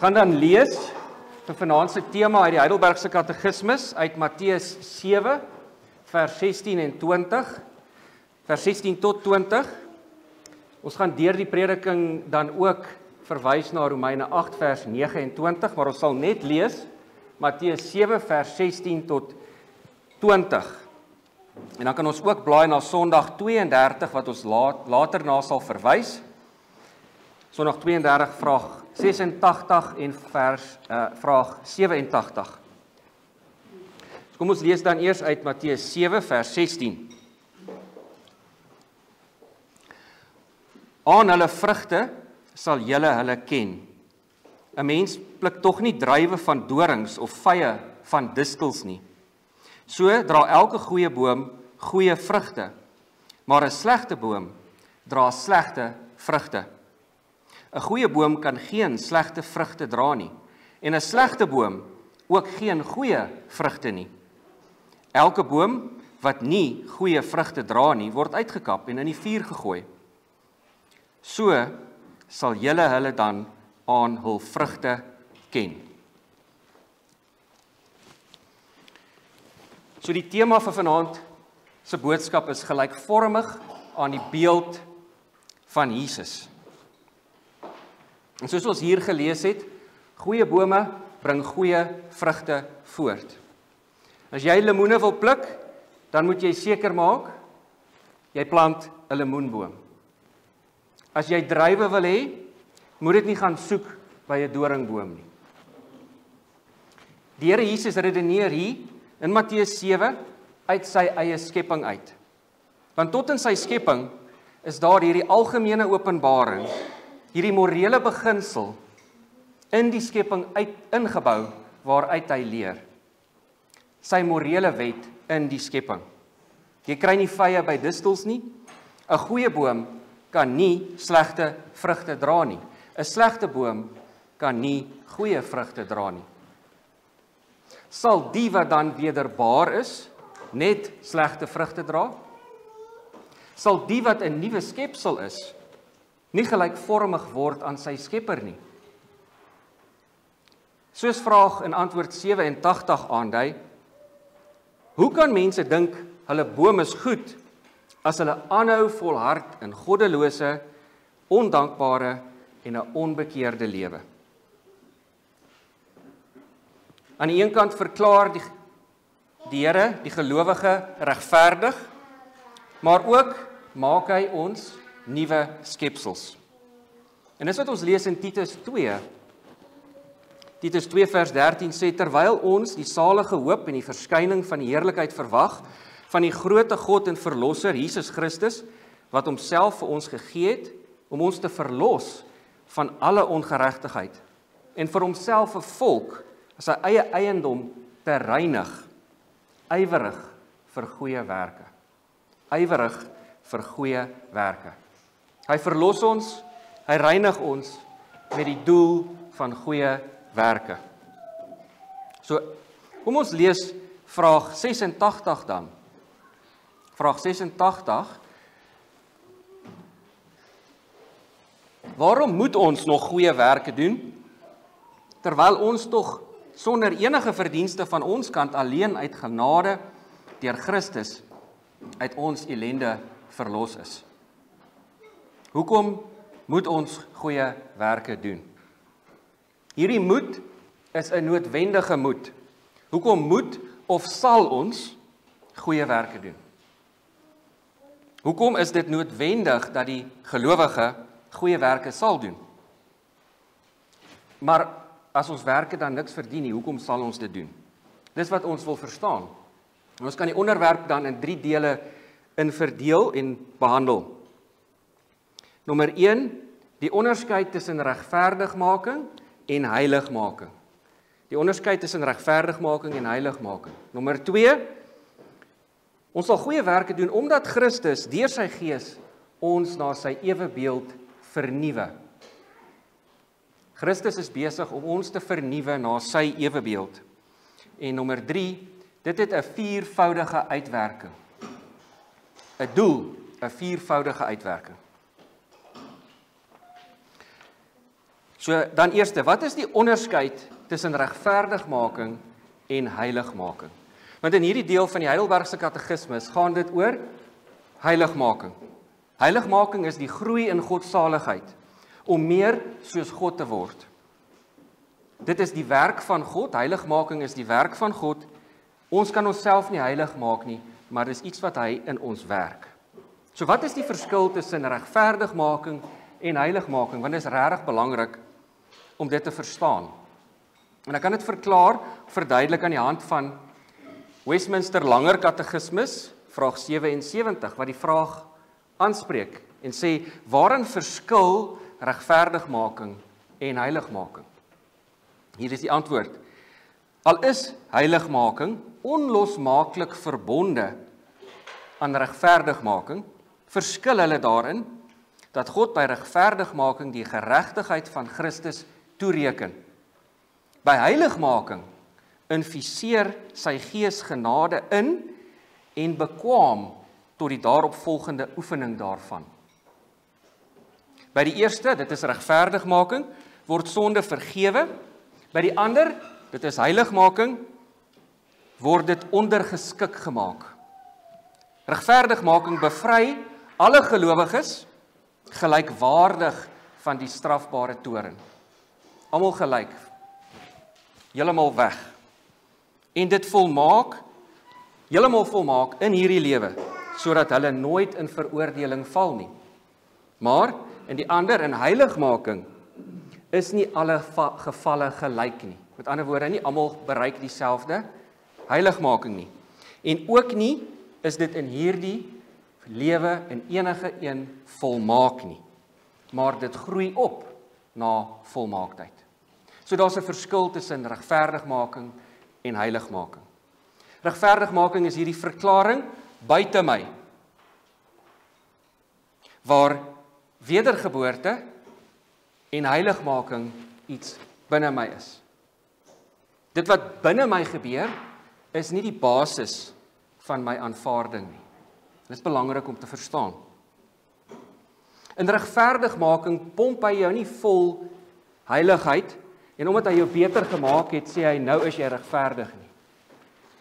Ons gaan dan lees vir vanaand se tema uit die Heidelbergse Katekismus uit Matteus 7 vers 16 en 20. Vers 16 tot 20. Ons gaan deur die prediking dan ook verwys na Romeine 8 vers 29, maar ons sal net lees Matteus 7 vers 16 tot 20. En dan kan ons ook blaai na Sondag 32 wat ons later na sal verwys. Sondag 32 vraag 86 en vraag 87. Kom ons lees dan eers uit Matteus 7 vers 16. Aan hulle vrugte sal julle hulle ken. 'n Mens pluk tog nie druiwe van dorings of vye van distels nie. So dra elke goeie boom goeie vrugte, maar 'n slegte boom dra slegte vrugte. 'n Goeie boom kan geen slegte vrugte dra nie, en 'n slegte boom ook geen goeie vrugte nie. Elke boom wat nie goeie vrugte dra nie, word uitgekap en in die vuur gegooi. So sal julle hulle dan aan hul vrugte ken. So die tema vir vanaand se boodskap is gelykvormig aan die beeld van Jesus. En soos ons hier gelees het, goeie bome bring goeie vrugte voort. As jy lemoene wil pluk, dan moet jy seker maak, jy plant 'n lemoenboom. As jy druiwe wil hê, moet dit nie gaan soek by 'n doringboom nie. Die Here Jesus redeneer hier in Matteus 7 uit sy eie skepping uit. Want tot in sy skepping is daar hierdie algemene openbaring, hierdie morele beginsel in die skepping ingebou waaruit hy leer. Sy morele wet in die skepping. Jy kry nie vye by distels nie. 'n Goeie boom kan nie slegte vrugte dra nie. 'n Slegte boom kan nie goeie vrugte dra nie. Sal die wat dan wederbaar is, net slegte vrugte dra? Sal die wat 'n nuwe skepsel is, nie gelykvormig word aan sy Skepper nie? Soos vraag in antwoord 87 aandui, hoe kan mense dink hulle boom is goed as hulle aanhou volhard in goddelose, ondankbare en 'n onbekeerde lewe? Aan die een kant verklaar die Here die gelowige regverdig, maar ook maak hy ons nuwe skepsels. En dis wat ons lees in Titus 2. Titus 2 vers 13 sê, terwyl ons die salige hoop en die verskyning van die heerlikheid verwag, van die groote God en verlosser Jesus Christus, wat homself vir ons gegee het, om ons te verlos van alle ongeregtigheid, en vir homself 'n volk, sy eie eiendom te reinig, ywerig vir goeie werke. Ywerig vir goeie werke. Hy verlos ons, hy reinig ons met die doel van goeie werke. So, kom ons lees vraag 86 dan. Vraag 86. Waarom moet ons nog goeie werke doen, terwyl ons tog sonder enige verdienste van ons kant alleen uit genade deur Christus uit ons ellende verlos is? Hoekom moet ons goeie werke doen? Hierdie moed is 'n noodwendige moed. Hoekom moet of sal ons goeie werke doen? Hoekom is dit noodwendig dat die gelowige goeie werke sal doen? Maar as ons werke dan niks verdien nie, hoekom sal ons dit doen? Dis wat ons wil verstaan. En ons kan die onderwerp dan in 3 dele in verdeel en behandel. Nommer 1, die onderskeid tussen regverdigmaking en heiligmaking. Die onderskeid tussen regverdigmaking en heiligmaking. Nommer 2, ons sal goeie werke doen omdat Christus deur sy Gees ons na sy ewebeeld vernuwe. Christus is besig om ons te vernuwe na sy ewebeeld. En nommer 3, dit het 'n viervoudige uitwerking. 'n Doel, 'n viervoudige uitwerking. So So dan eerste, wat is die onderskeid tussen regverdigmaking en heiligmaking? Want in hierdie deel van die Heidelbergse Katekismes gaan dit oor heiligmaking. Heiligmaking is die groei in godsaligheid, om meer soos God te word. Dit is die werk van God, heiligmaking is die werk van God. Ons kan onsself nie heilig maak nie, maar dis iets wat hy in ons werk. So wat is die verskil tussen regverdigmaking en heiligmaking? Want dit is regtig belangrik om dit te verstaan. En ek kan dit verduidelik aan die hand van Westminster Langer Katekismes, vraag 77, wat die vraag aanspreek en sê, waarin verskil regverdigmaking en heiligmaking? Hier is die antwoord. Al is heiligmaking onlosmaaklik verbonde aan regverdigmaking, verskil hulle daarin dat God by regverdigmaking die geregtigheid van Christus toereken. By heiligmaking infuseer sy Gees genade in en bekwam tot die daaropvolgende oefening daarvan. By die eerste, dit is regverdigmaking, word sonde vergewe. By die ander, dit is heiligmaking, word dit ondergeskik gemaak. Regverdigmaking bevry alle gelowiges gelykwaardig van die strafbare toorn. Almal gelyk, heeltemal weg. En dit heeltemal volmaak in hierdie lewe, sodat hulle nooit in veroordeling val nie. Maar in die ander, in heiligmaking, is nie alle gevalle gelyk nie. Met ander woorde, nie almal bereik dieselfde heiligmaking nie. En ook nie is dit in hierdie lewe in enige een volmaak nie. Maar dit groei op na volmaaktheid. So daar's 'n verskil tussen regverdigmaking en heiligmaking. Regverdigmaking is hierdie verklaring buite my, waar wedergeboorte en heiligmaking iets binne my is. Dit wat binne my gebeur, is nie die basis van my aanvaarding nie. Dit is belangrik om te verstaan. In regverdigmaking pomp hy jou nie vol heiligheid, en omdat hy jou beter gemaak het, sê hy, nou is jy regverdig nie.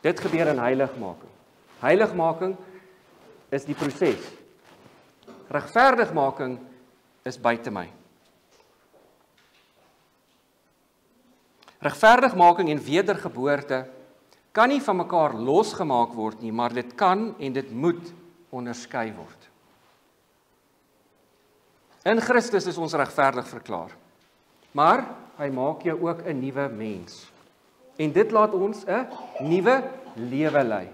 Dit gebeur in heiligmaking. Heiligmaking is die proses. Regverdigmaking is buite my. Regverdigmaking en wedergeboorte kan nie van mekaar losgemaak word nie, maar dit kan en dit moet onderskei word. In Christus is ons regverdig verklaar, maar hy maak jou ook 'n nuwe mens. En dit laat ons 'n nuwe lewe lei.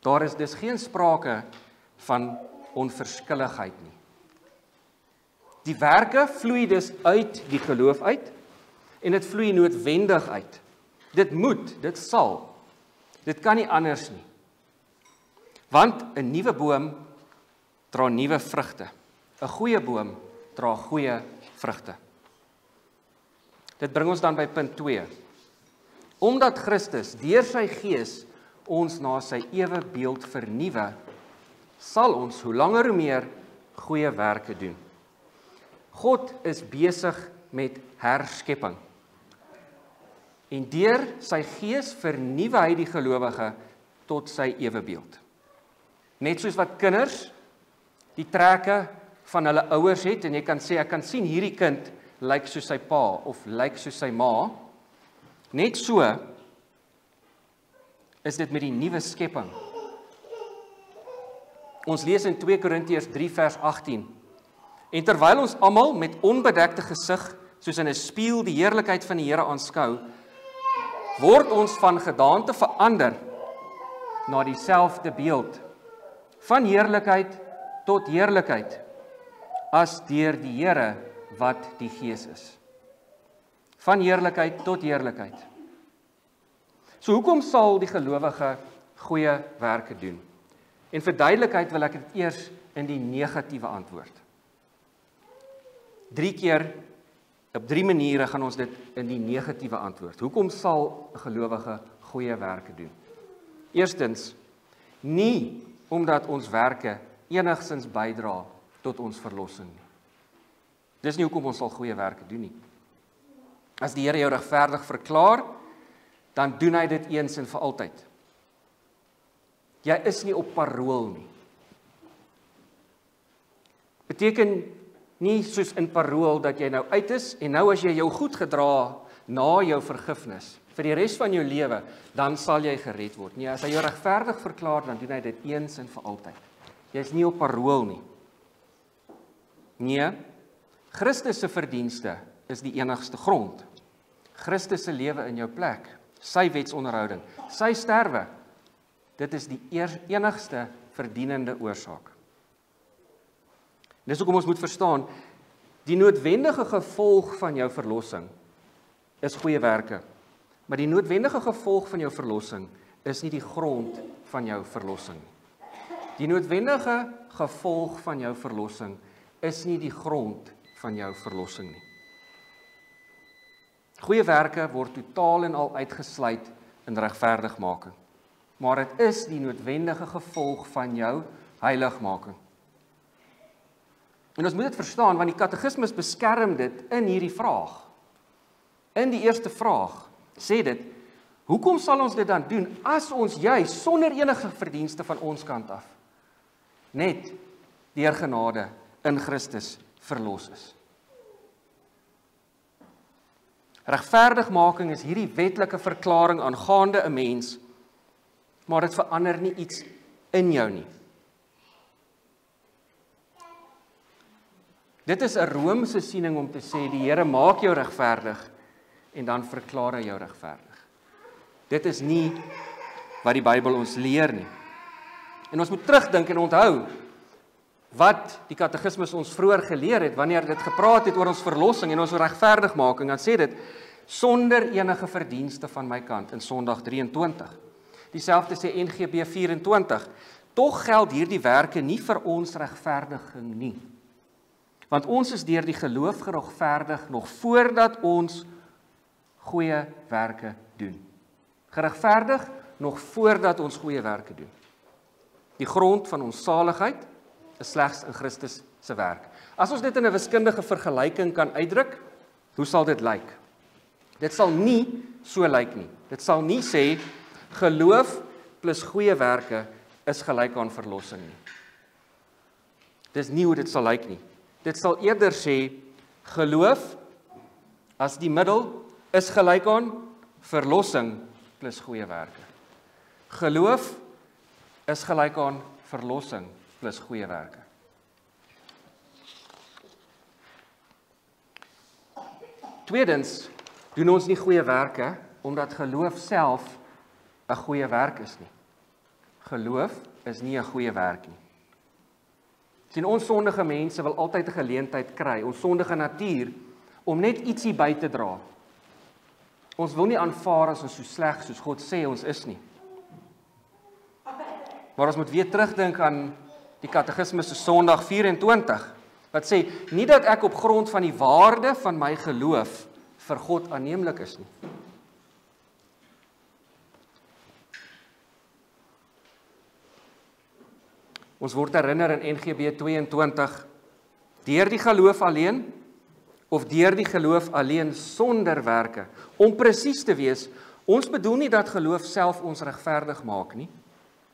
Daar is dus geen sprake van onverskilligheid nie. Die werke vloei dus uit die geloof uit, en dit vloei noodwendig uit. Dit moet, dit sal, dit kan nie anders nie. Want 'n nuwe boom dra nuwe vrugte. 'n Goeie boom dra goeie vrugte. Dit bring ons dan by punt 2. Omdat Christus deur sy Gees ons na sy ewe beeld vernuwe, sal ons hoe langer hoe meer goeie werke doen. God is besig met herskepping. En deur sy Gees vernuwe hy die gelowige tot sy ewe beeld. Net soos wat kinders die trekke van hulle ouers het, en jy kan sê, ek kan sien hierdie kind lyk soos sy pa, of lyk soos sy ma, net so is dit met die nuwe skepping. Ons lees in 2 Korintiërs 3 vers 18, en terwyl ons almal met onbedekte gesig, soos in 'n spieël die heerlikheid van die Here aanskou, word ons van gedaante verander na dieselfde beeld, van heerlikheid tot heerlikheid, as deur die Here wat die Gees is. Van heerlikheid tot heerlikheid. So hoekom sal die gelowige goeie werke doen? En vir duidelikheid wil ek dit eers in die negatiewe antwoord. 3 keer, op 3 maniere gaan ons dit in die negatiewe antwoord. Hoekom sal 'n gelowige goeie werke doen? Eerstens, nie omdat ons werke enigsins bydra tot ons verlossing nie. Dis nie hoekom ons sal goeie werke doen nie. As die Here jou regverdig verklaar, dan doen hy dit eens en vir altyd. Jy is nie op parool nie. Beteken nie soos in parool dat jy nou uit is en nou as jy jou goed gedra na jou vergifnis vir die res van jou lewe, dan sal jy gered word. Nee, as hy jou regverdig verklaar, dan doen hy dit eens en vir altyd. Jy is nie op parool nie. Nee, Christus se verdienste is die enigste grond. Christus se lewe in jou plek, sy wetsonderhouding, sy sterwe, dit is die enigste verdienende oorsaak. Dis hoekom ons moet verstaan, die noodwendige gevolg van jou verlossing is goeie werke. Maar die noodwendige gevolg van jou verlossing is nie die grond van jou verlossing. Die noodwendige gevolg van jou verlossing is nie die grond van jou verlossing nie. Goeie werke word totaal en al uitgesluit in regverdigmaking. Maar dit is die noodwendige gevolg van jou heiligmaking. En ons moet dit verstaan, want die katekismes beskerm dit in hierdie vraag. In die eerste vraag sê dit, hoekom sal ons dit dan doen as ons juis sonder enige verdienste van ons kant af net deur genade in Christus verlos is? Regverdigmaking is hierdie wetlike verklaring aangaande 'n mens, maar dit verander nie iets in jou nie. Dit is 'n Romeinse siening om te sê, die Here maak jou regverdig, en dan verklaar hy jou regverdig. Dit is nie wat die Bybel ons leer nie. En ons moet terugdink en onthou, wat die katekismes ons vroeër geleer het, wanneer dit gepraat het oor ons verlossing en ons regverdigmaking, dan sê dit, sonder enige verdienste van my kant, in Sondag 23. Dieselfde sê NGB 24, tog geld hierdie werke nie vir ons regverdiging nie. Want ons is deur die geloof geregverdig nog voordat ons goeie werke doen. Geregverdig nog voordat ons goeie werke doen. Die grond van ons saligheid is slegs in Christus se werk. As ons dit in 'n wiskundige vergelyking kan uitdruk, hoe sal dit lyk? Dit sal nie so lyk nie. Dit sal nie sê geloof plus goeie werke is gelyk aan verlossing nie. Dis nie hoe dit sal lyk nie. Dit sal eerder sê geloof as die middel is gelyk aan verlossing plus goeie werke. Geloof is gelyk aan verlossing plus goeie werke. Tweedens, doen ons nie goeie werke omdat geloof self 'n goeie werk is nie. Geloof is nie 'n goeie werk nie. Sien, ons sondige mense wil altyd 'n geleentheid kry, ons sondige natuur, om net ietsie by te dra. Ons wil nie aanvaar as ons so sleg soos God sê ons is nie. Maar ons moet weer terugdink aan die katekismes se Sondag 24, wat sê, nie dat ek op grond van die waarde van my geloof vir God aanneemlik is nie. Ons word herinner in NGB 22, deur die geloof alleen, of deur die geloof alleen sonder werke. Om presies te wees, ons bedoel nie dat geloof self ons regverdig maak nie,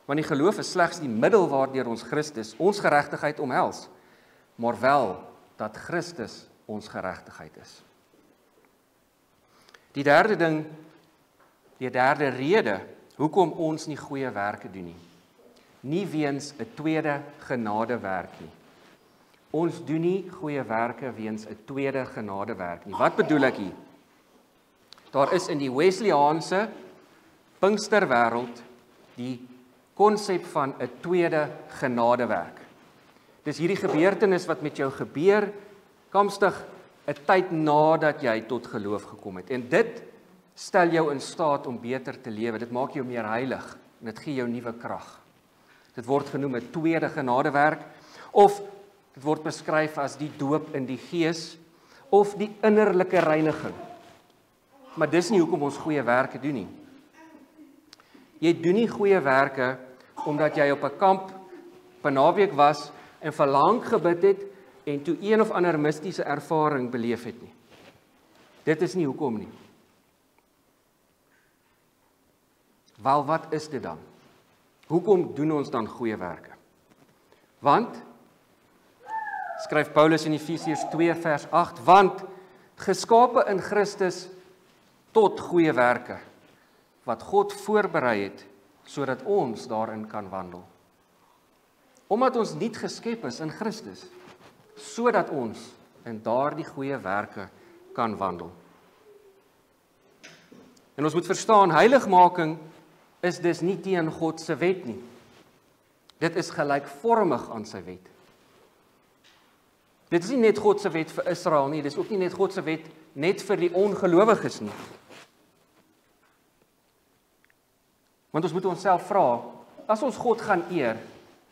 want die geloof is slegs die middel waardeur ons Christus, ons geregtigheid omhels, maar wel dat Christus ons geregtigheid is. Die derde ding, die derde rede, hoekom ons nie goeie werke doen nie. Nie weens 'n tweede genadewerk nie. Ons doen nie goeie werke weens 'n tweede genadewerk nie. Wat bedoel ek hier? Daar is in die Wesleyaanse Pinksterwêreld die konsep van 'n tweede genadewerk. Dis hierdie gebeurtenis wat met jou gebeur, kamstig 'n tyd nadat jy tot geloof gekom het. En dit stel jou in staat om beter te lewe. Dit maak jou meer heilig en dit gee jou nuwe krag. Dit word genoem 'n tweede genadewerk, of dit word beskryf as die doop in die Gees, of die innerlike reiniging. Maar dis nie hoekom ons goeie werke doen nie. Jy doen nie goeie werke omdat jy op 'n kamp, op 'n naweek was en vir lank gebid het en toe een of ander mistiese ervaring beleef het nie. Dit is nie hoekom nie. Wel, wat is dit dan? Hoekom doen ons dan goeie werke? Want, skryf Paulus in Efesiërs 2 vers 8, want geskape in Christus tot goeie werke, wat God voorberei het, sodat ons daarin kan wandel. Omdat ons nuut geskep is in Christus, sodat ons in daardie goeie werke kan wandel. En ons moet verstaan, heiligmaking is dus nie teen God se wet nie. Dit is gelykvormig aan sy wet. Dit is nie net God se wet vir Israel nie, dit is ook nie net God se wet net vir die ongelowiges nie. Want ons moet onsself vra, as ons God gaan eer,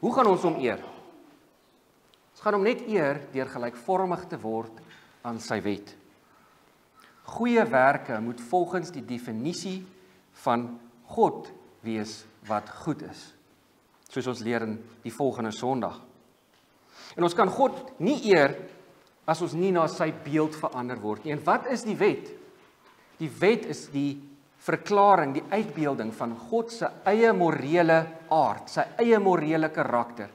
hoe gaan ons hom eer? Ons gaan hom net eer deur gelykvormig te word aan sy wet. Goeie werke moet volgens die definisie van God wees wat goed is, soos ons leer in die volgende Sondag. En ons kan God nie eer as ons nie na sy beeld verander word nie. En wat is die wet? Die wet is die verklaring, die uitbeelding van God se eie morele aard, sy eie morele karakter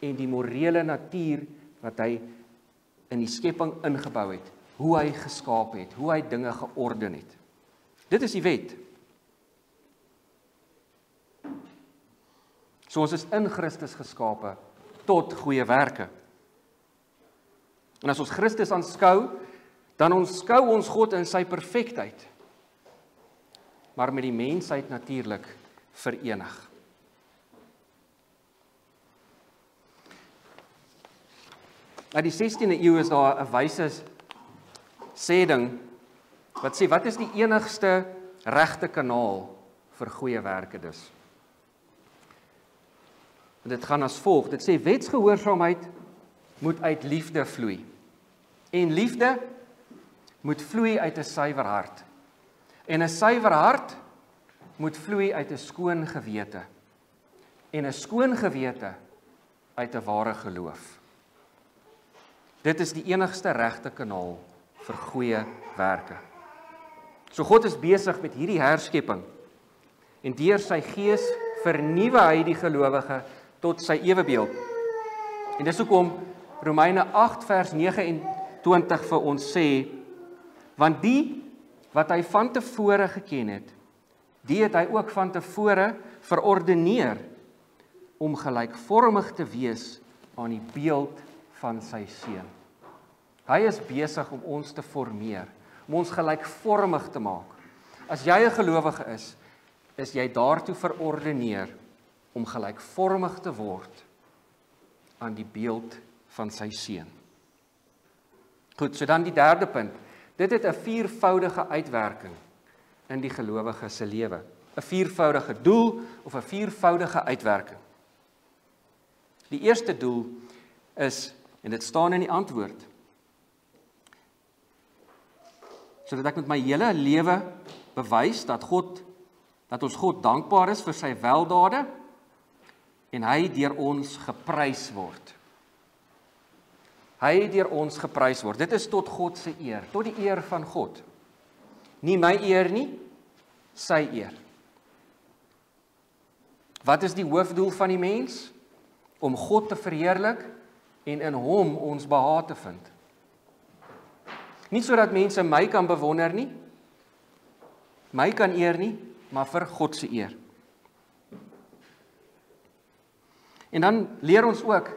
en die morele natuur wat hy in die skepping ingebou het, hoe hy geskaap het, hoe hy dinge georden het. Dit is die wet. So ons is in Christus geskape tot goeie werke. En as ons Christus aanskou, dan aanskou ons God in sy perfektheid, maar met die mensheid natuurlik verenig. Uit die 16de eeu is daar 'n wyse sêding wat sê, wat is die enigste regte kanaal vir goeie werke dus? Dit gaan as volg, dit sê wetsgehoorsaamheid moet uit liefde vloei. En liefde moet vloei uit 'n suiwer hart. En 'n suiwer hart moet vloei uit 'n skoon gewete. En 'n skoon gewete uit 'n ware geloof. Dit is die enigste regte kanaal vir goeie werke. So God is besig met hierdie herskepping. En deur sy gees vernuwe hy die gelowige tot sy ewebeeld. En dis hoekom Romeine 8 vers 29 vir ons sê, want die wat hy van tevore geken het, die het hy ook van tevore verordeneer om gelykvormig te wees aan die beeld van sy seun. Hy is besig om ons te formeer, om ons gelykvormig te maak. As jy 'n gelowige is jy daartoe verordeneer om gelykvormig te word aan die beeld van sy seun. Goed, so dan die derde punt. Dit het 'n viervoudige uitwerking in die gelowige se lewe. 'n Viervoudige doel of 'n viervoudige uitwerking. Die eerste doel is, en dit staan in die antwoord, sodat ek met my hele lewe bewys dat ons God dankbaar is vir sy weldade en hy deur ons geprys word. Hy deur ons geprys word. Dit is tot God se eer, tot die eer van God. Nie my eer nie, sy eer. Wat is die hoofdoel van die mens? Om God te verheerlik en in hom ons behaag te vind. Nie sodat mense my kan bewonder nie, my kan eer nie, maar vir God se eer. En dan leer ons ook,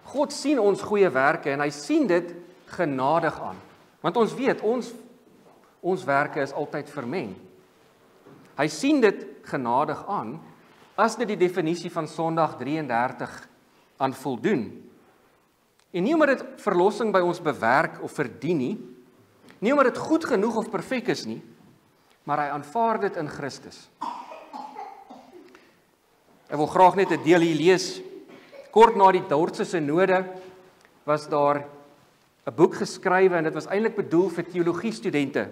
God sien ons goeie werke en hy sien dit genadig aan. Want ons weet, ons werke is altyd vermeng. Hy sien dit genadig aan, as dit die definisie van Sondag 33 aan voldoen. En nie omdat dit verlossing by ons bewerk of verdien nie omdat dit goed genoeg of perfek is nie, maar hy aanvaar dit in Christus. Ek wil graag net 'n deel hier lees. Kort na die Dordtse synode was daar 'n boek geskrywe en dit was eintlik bedoel vir teologiestudente.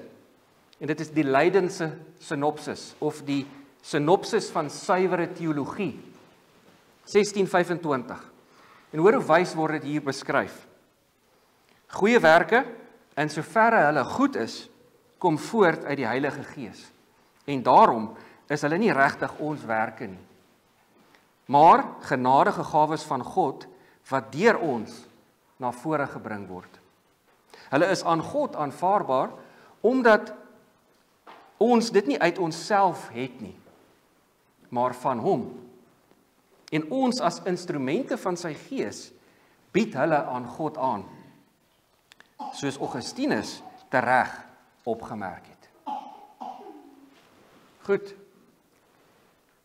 En dit is die Leidense synopsis of die synopsis van suiwere teologie. 1625. En hoor hoe wys word dit hier beskryf. Goeie werke, in soverre hulle goed is, kom voort uit die Heilige Gees. En daarom is hulle nie regtig ons werke nie, maar genadige gawes van God, wat deur ons na vore gebring word. Hulle is aan God aanvaarbaar, omdat ons dit nie uit onsself het nie, maar van hom. En ons as instrumente van sy Gees, bied hulle aan God aan, soos Augustinus tereg opgemerk het. Goed,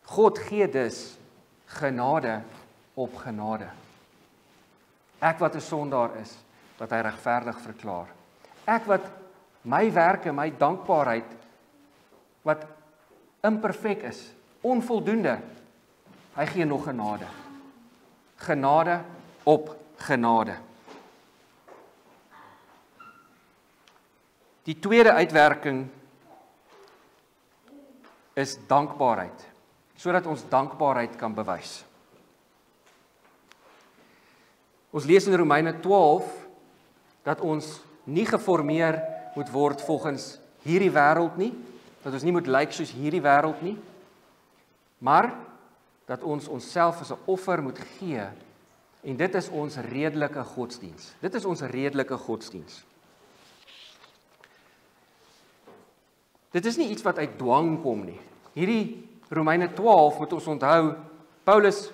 God gee dus genade op genade. Ek wat 'n sondaar is, wat hy regverdig verklaar. Ek wat my werke, my dankbaarheid, wat imperfek is, onvoldoende, hy gee nog genade. Genade op genade. Die tweede uitwerking is dankbaarheid, sodat ons dankbaarheid kan bewys. Ons lees in Romeine 12 dat ons nie geformeer moet word volgens hierdie wêreld nie, dat ons nie moet lyk soos hierdie wêreld nie, maar dat ons onsself as 'n offer moet gee, en dit is ons redelike godsdiens. Dit is ons redelike godsdiens. Dit is nie iets wat uit dwang kom nie. Hierdie Romeine 12 moet ons onthou, Paulus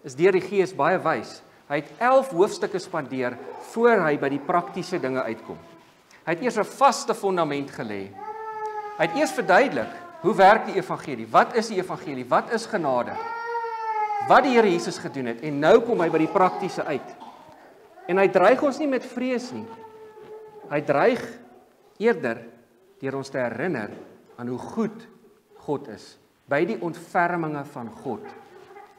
is deur die Gees baie wys. Hy het 11 hoofstukke spandeer voor hy by die praktiese dinge uitkom. Hy het eers 'n vaste fondament gelê. Hy het eers verduidelik, hoe werk die evangelie? Wat is die evangelie? Wat is genade? Wat die Here Jesus gedoen het, en nou kom hy by die praktiese uit. En hy dreig ons nie met vrees nie. Hy dreig eerder deur ons te herinner aan hoe goed God is. By die ontferminge van God,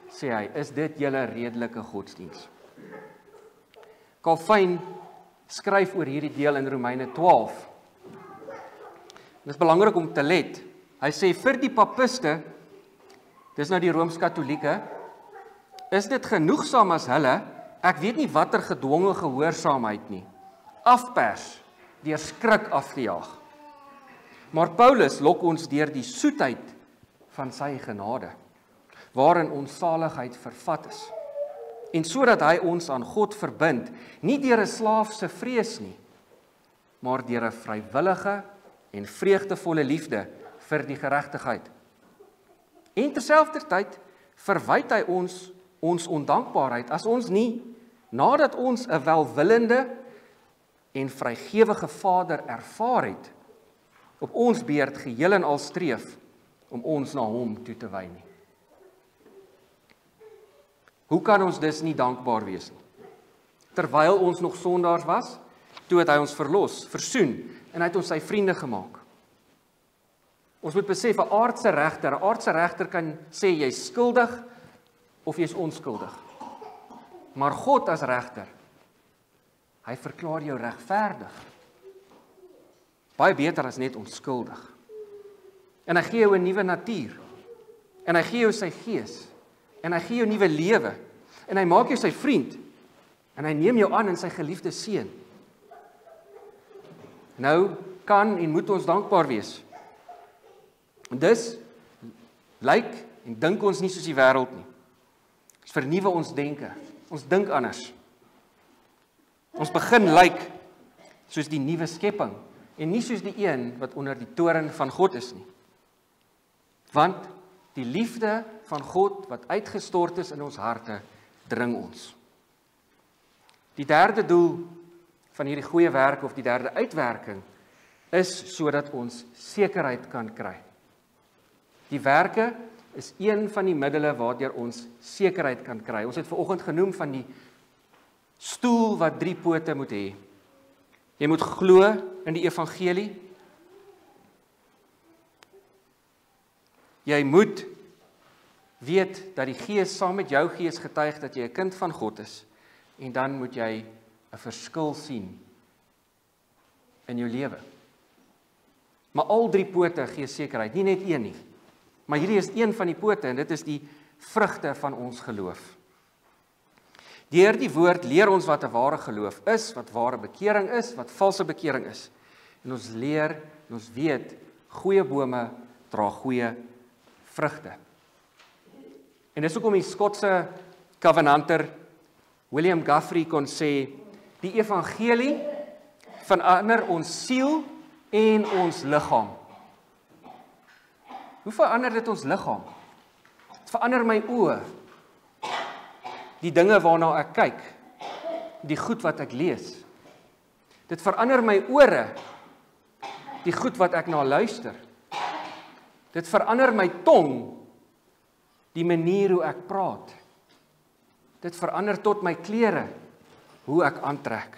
sê hy, is dit julle redelike godsdiens. Calvin skryf oor hierdie deel in Romeine 12. Dit is belangrik om te let. Hy sê, vir die papiste, dis nou die Rooms-Katolieke, is dit genoegsaam as hulle, ek weet nie watter gedwonge gehoorsaamheid nie, afpers, deur skrik af te jaag. Maar Paulus lok ons deur die soetheid van sy genade, waarin ons saligheid vervat is. En sodat hy ons aan God verbind, nie deur 'n slaafse vrees nie, maar deur 'n vrywillige en vreugdevolle liefde vir die geregtigheid. En terselfdertyd verwyd hy ons ondankbaarheid as ons nie, nadat ons 'n welwillende en vrygewige Vader ervaar het, op ons beurt geheel en al streef om ons na hom toe te wy nie. Hoe kan ons dus nie dankbaar wees nie? Terwyl ons nog sondaars was, toe het hy ons verlos, versoen, en hy het ons sy vriende gemaak. Ons moet besef, 'n aardse regter kan sê jy's skuldig of jy's onskuldig. Maar God as regter, hy verklaar jou regverdig. Baie beter as net onskuldig. En hy gee jou 'n nuwe natuur. En hy gee jou sy Gees. En hy gee jou nuwe lewe. En hy maak jou sy vriend. En hy neem jou aan in sy geliefde seun. Nou kan en moet ons dankbaar wees. En dus lyk en dink ons nie soos die wêreld nie. Ons vernuwe ons denke. Ons dink anders. Ons begin lyk soos die nuwe skepping en nie soos die een wat onder die toren van God is nie. Want die liefde van God wat uitgestort is in ons harte, dring ons. Die derde doel van hierdie goeie werk of die derde uitwerking is sodat ons sekerheid kan kry. Die werke is een van die middele waardeur ons sekerheid kan kry. Ons het vanoggend genoem van die stoel wat 3 pote moet hê. Jy moet glo in die evangelie. Jy moet weet dat die Gees saam met jou gees getuig dat jy 'n kind van God is. En dan moet jy 'n verskil sien in jou lewe. Maar al 3 pote gee sekerheid, nie net een nie. Maar hierdie is een van die pote en dit is die vrugte van ons geloof. Deur die woord leer ons wat 'n ware geloof is, wat ware bekering is, wat valse bekering is. En ons leer, en ons weet, goeie bome dra goeie vrugte. En dis hoekom die Skotse Covenanter William Guthrie kon sê, die evangelie verander ons siel en ons liggaam. Hoe verander dit ons liggaam? Dit verander my oë, die dinge waarna ek kyk, die goed wat ek lees. Dit verander my ore, die goed wat ek na luister. Dit verander my tong, die manier hoe ek praat. Dit verander tot my klere, hoe ek aantrek.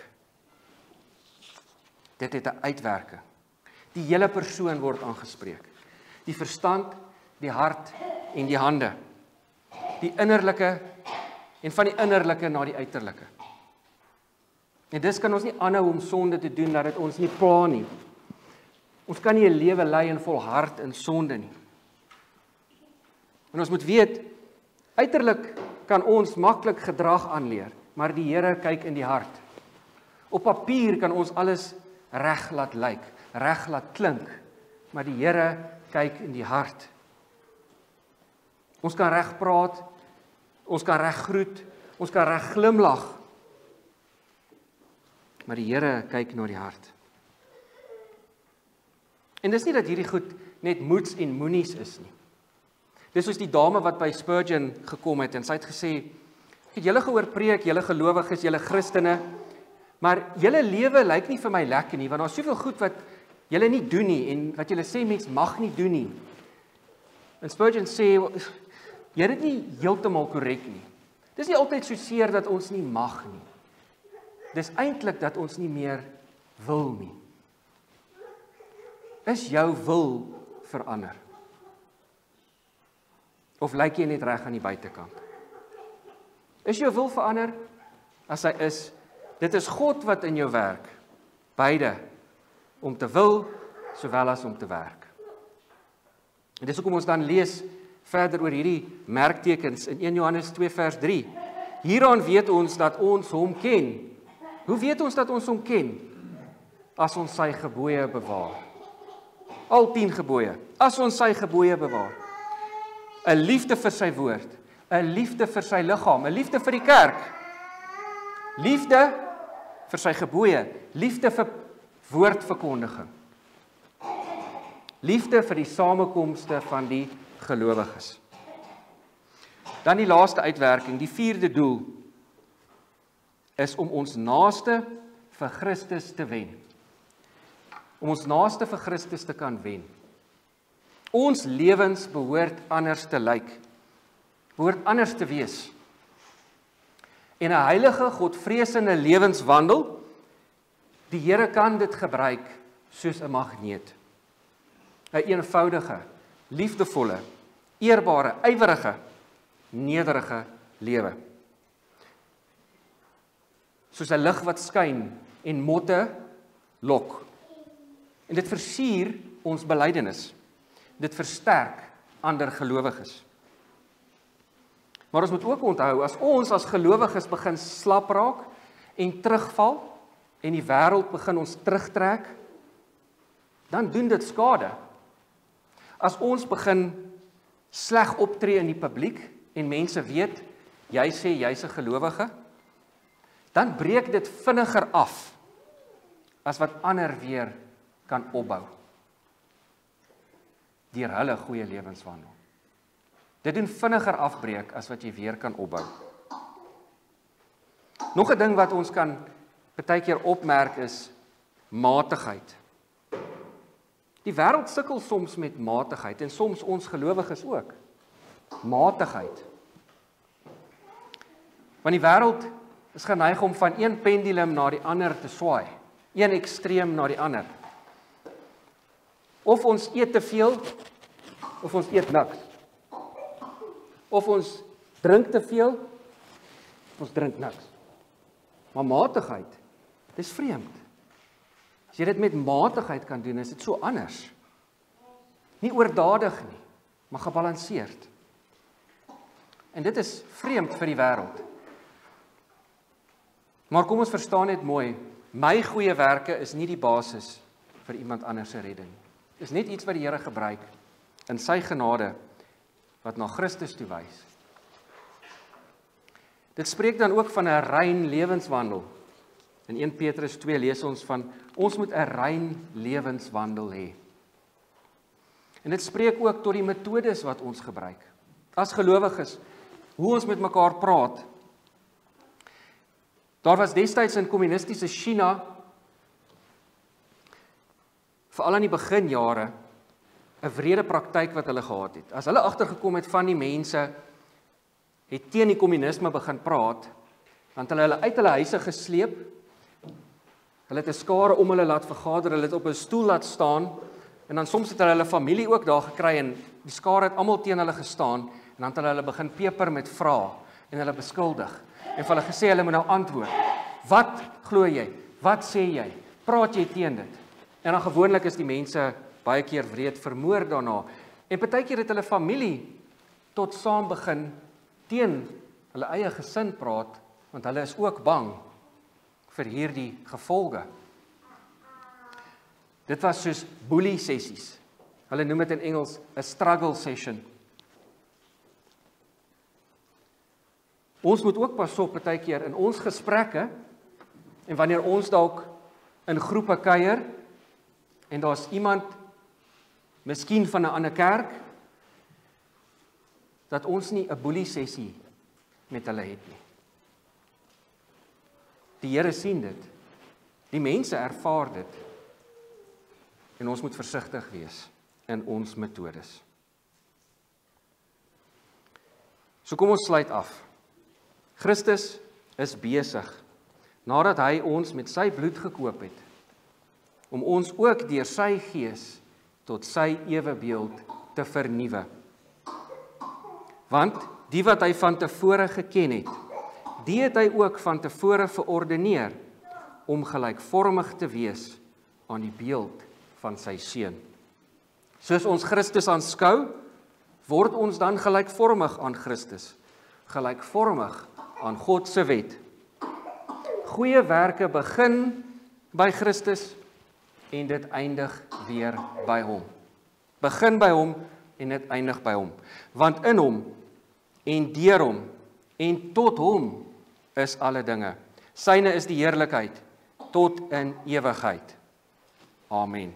Dit het 'n uitwerking. Die hele persoon word aangespreek. Die verstand, die hart en die hande. Die innerlike en van die innerlike na die uiterlike. En dis kan ons nie aanhou om sonde te doen dat dit ons nie pla nie. Ons kan nie 'n lewe lei en volhard in sonde nie. En ons moet weet, uiterlik kan ons maklik gedrag aanleer, maar die Here kyk in die hart. Op papier kan ons alles reg laat lyk, reg laat klink, maar die Here kyk in die hart. Ons kan reg praat, ons kan reg groet, ons kan reg glimlag, maar die Here kyk na die hart. En dis nie dat hierdie goed net moets en moenies is nie. Dis soos die dame wat by Spurgeon gekom het en sy het gesê, ek het julle gehoor preek, julle gelowiges, julle Christene, maar julle lewe lyk nie vir my lekker nie, want daar is soveel goed wat julle nie doen nie en wat julle sê mens mag nie doen nie. En Spurgeon sê, jy het dit nie heeltemal korrek nie. Dis nie altyd so seer dat ons nie mag nie. Dis eintlik dat ons nie meer wil nie. Is jou wil verander? Of lyk jy net reg aan die buitekant? Is jou wil verander? As hy is, dit is God wat in jou werk. Beide, om te wil, sowel as om te werk. En dis hoekom ons dan lees verder oor hierdie merktekens in 1 Johannes 2 vers 3. Hieraan weet ons dat ons hom ken. Hoe weet ons dat ons hom ken? As ons sy gebooie bewaar. Al 10 gebooie. As ons sy gebooie bewaar. 'n liefde vir sy woord, 'n liefde vir sy liggaam, 'n liefde vir die kerk. Liefde vir sy gebooie, liefde vir woordverkondiging. Liefde vir die samekomste van die gelowiges. Dan die laaste uitwerking, die 4de doel, is om ons naaste vir Christus te wen. Om ons naaste vir Christus te kan wen. Ons lewens behoort anders te lyk. Behoort anders te wees. En 'n heilige, godvreesende lewenswandel, die Here kan dit gebruik soos 'n magneet. 'n eenvoudige, liefdevolle, eerbare, ywerige, nederige lewe. Soos 'n lig wat skyn en motte lok. En dit versier ons belydenis. Dit versterk ander gelowiges. Maar ons moet ook onthou, as ons as gelowiges begin slap raak en terugval, en die wêreld begin ons terugtrek, dan doen dit skade. As ons begin sleg optree in die publiek, en mense weet, jy sê jy's 'n gelowige, dan breek dit vinniger af, as wat ander weer kan opbou. Deur hulle goeie lewenswandel. Dit doen vinniger afbreek as wat jy weer kan opbou. Nog 'n ding wat ons kan partykeer opmerk is matigheid. Die wêreld sukkel soms met matigheid en soms ons gelowiges ook. Matigheid. Want die wêreld is geneig om van een pendulum na die ander te swaai, een ekstreem na die ander. Of ons eet te veel, of ons eet niks. Of ons drink te veel, of ons drink niks. Maar matigheid, dis vreemd. As jy dit met matigheid kan doen, is dit so anders. Nie oordadig nie, maar gebalanseerd. En dit is vreemd vir die wêreld. Maar kom ons verstaan net mooi, my goeie werke is nie die basis vir iemand anders se redding. Dit is net iets wat die Here gebruik in sy genade wat na Christus toe wys. Dit spreek dan ook van 'n rein lewenswandel. In 1 Petrus 2 lees ons van ons moet 'n rein lewenswandel hê. En dit spreek ook tot die metodes wat ons gebruik. As gelowiges, hoe ons met mekaar praat. Daar was destyds in kommunistiese China, veral aan die beginjare, 'n wrede praktyk wat hulle gehad het. As hulle agtergekom het van die mense het teen die kommunisme begin praat, dan het hulle uit hulle huise gesleep. Hulle het 'n skare om hulle laat vergader, hulle het op 'n stoel laat staan, en dan soms het hulle familie ook daar gekry, en die skare het almal teen hulle gestaan, en dan het hulle begin peper met vrae, en hulle beskuldig, en vir hulle gesê, hulle moet nou antwoord. Wat glo jy? Wat sê jy? Praat jy teen dit? En dan gewoonlik is die mense baie keer wreed vermoor daarna, en partykeer het hulle familie tot saam begin teen hulle eie gesin praat, want hulle is ook bang vir hierdie gevolge. Dit was soos bully sessies. Hulle noem dit in Engels 'n struggle session. Ons moet ook pas op partykeer in ons gesprekke, en wanneer ons dalk in groepe kuier, en daar's iemand, miskien van 'n ander kerk, dat ons nie 'n bully sessie met hulle het nie. Die Here sien dit. Die mense ervaar dit. En ons moet versigtig wees in ons metodes. So kom ons sluit af. Christus is besig, nadat hy ons met sy bloed gekoop het, om ons ook deur sy gees tot sy ewebeeld te vernuwe. Want die wat hy van tevore geken het, die het hy ook van tevore verordeneer om gelykvormig te wees aan die beeld van sy seun. Soos ons Christus aanskou, word ons dan gelykvormig aan Christus, gelykvormig aan God se wet. Goeie werke begin by Christus en dit eindig weer by hom. Begin by hom en dit eindig by hom. Want in hom en deur hom en tot hom is alle dinge. Syne is die heerlikheid tot in ewigheid. Amen.